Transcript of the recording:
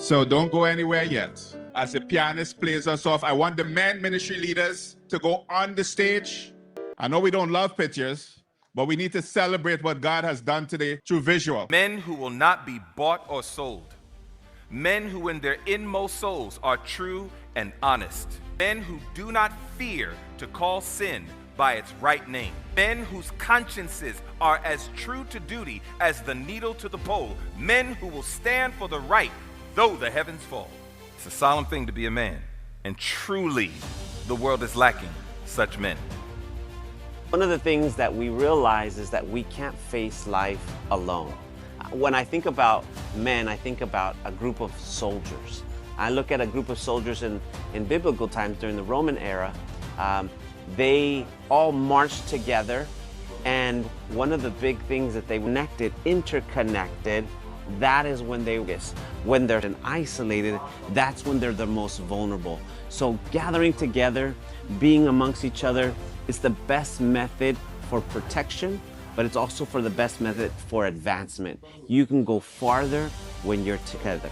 So don't go anywhere yet. As the pianist plays us off, I want the men ministry leaders to go on the stage. I know we don't love pictures, but we need to celebrate what God has done today through visual. Men who will not be bought or sold. Men who in their inmost souls are true and honest. Men who do not fear to call sin by its right name. Men whose consciences are as true to duty as the needle to the pole. Men who will stand for the right, though the heavens fall. It's a solemn thing to be a man, and truly the world is lacking such men. One of the things that we realize is that we can't face life alone. When I think about men, I think about a group of soldiers. I look at a group of soldiers in biblical times during the Roman era. They all marched together, and one of the big things that they interconnected, that is when they're isolated, that's when they're the most vulnerable. So gathering together, being amongst each other is the best method for protection, but it's also for the best method for advancement. You can go farther when you're together.